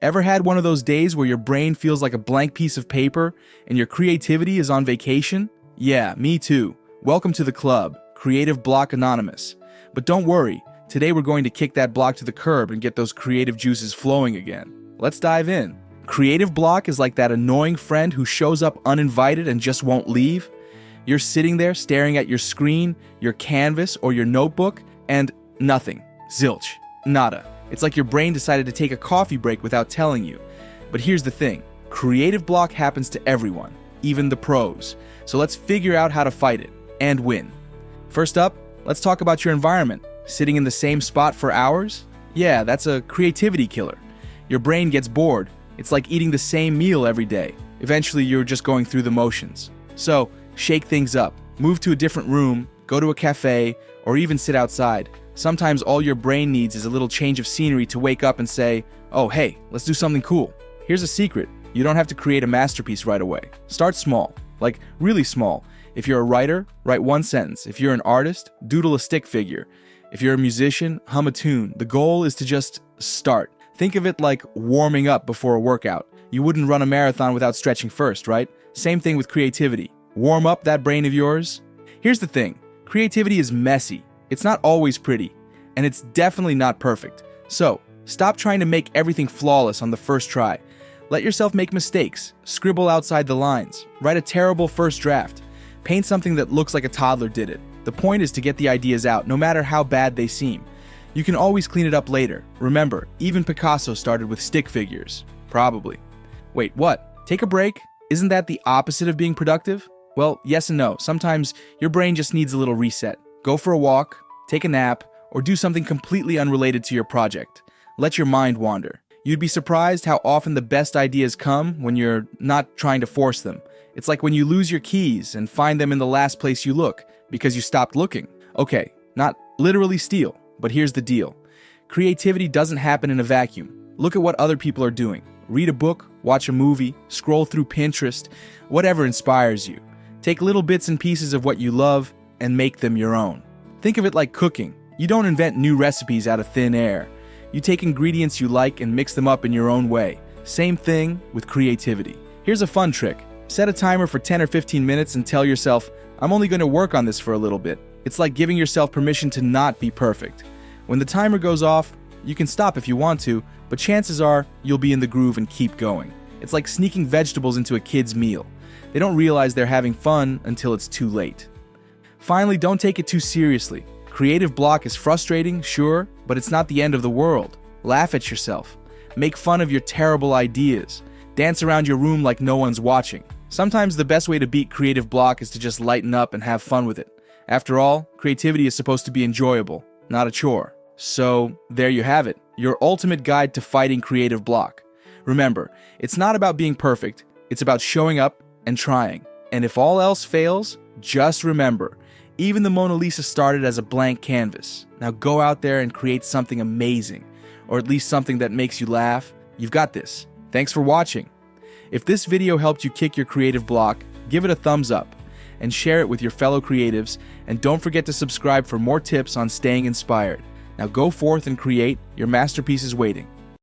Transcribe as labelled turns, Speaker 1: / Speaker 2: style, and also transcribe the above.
Speaker 1: Ever had one of those days where your brain feels like a blank piece of paper and your creativity is on vacation? Yeah, me too. Welcome to the club, Creative Block Anonymous. But don't worry, today we're going to kick that block to the curb and get those creative juices flowing again. Let's dive in. Creative block is like that annoying friend who shows up uninvited and just won't leave. You're sitting there staring at your screen, your canvas, or your notebook, and nothing. Zilch. Nada. It's like your brain decided to take a coffee break without telling you. But here's the thing. Creative block happens to everyone, even the pros. So let's figure out how to fight it and win. First up, let's talk about your environment. Sitting in the same spot for hours? Yeah, that's a creativity killer. Your brain gets bored. It's like eating the same meal every day. Eventually, you're just going through the motions. So, shake things up. Move to a different room, go to a cafe, or even sit outside. Sometimes all your brain needs is a little change of scenery to wake up and say, oh, hey, let's do something cool. Here's a secret. You don't have to create a masterpiece right away. Start small, like really small. If you're a writer, write one sentence. If you're an artist, doodle a stick figure. If you're a musician, hum a tune. The goal is to just start. Think of it like warming up before a workout. You wouldn't run a marathon without stretching first, right? Same thing with creativity. Warm up that brain of yours. Here's the thing. Creativity is messy. It's not always pretty, and it's definitely not perfect. So, stop trying to make everything flawless on the first try. Let yourself make mistakes. Scribble outside the lines. Write a terrible first draft. Paint something that looks like a toddler did it. The point is to get the ideas out, no matter how bad they seem. You can always clean it up later. Remember, even Picasso started with stick figures. Probably. Wait, what? Take a break? Isn't that the opposite of being productive? Well, yes and no. Sometimes your brain just needs a little reset. Go for a walk, take a nap, or do something completely unrelated to your project. Let your mind wander. You'd be surprised how often the best ideas come when you're not trying to force them. It's like when you lose your keys and find them in the last place you look because you stopped looking. Okay, not literally steal, but here's the deal. Creativity doesn't happen in a vacuum. Look at what other people are doing. Read a book, watch a movie, scroll through Pinterest, whatever inspires you. Take little bits and pieces of what you love and make them your own. Think of it like cooking. You don't invent new recipes out of thin air. You take ingredients you like and mix them up in your own way. Same thing with creativity. Here's a fun trick. Set a timer for 10 or 15 minutes and tell yourself, I'm only going to work on this for a little bit. It's like giving yourself permission to not be perfect. When the timer goes off, you can stop if you want to, but chances are you'll be in the groove and keep going. It's like sneaking vegetables into a kid's meal. They don't realize they're having fun until it's too late. Finally, don't take it too seriously. Creative block is frustrating, sure, but it's not the end of the world. Laugh at yourself. Make fun of your terrible ideas. Dance around your room like no one's watching. Sometimes the best way to beat creative block is to just lighten up and have fun with it. After all, creativity is supposed to be enjoyable, not a chore. So, there you have it, your ultimate guide to fighting creative block. Remember, it's not about being perfect, it's about showing up and trying. And if all else fails, just remember, even the Mona Lisa started as a blank canvas. Now go out there and create something amazing, or at least something that makes you laugh. You've got this. Thanks for watching. If this video helped you kick your creative block, give it a thumbs up and share it with your fellow creatives, and don't forget to subscribe for more tips on staying inspired. Now go forth and create. Your masterpiece is waiting.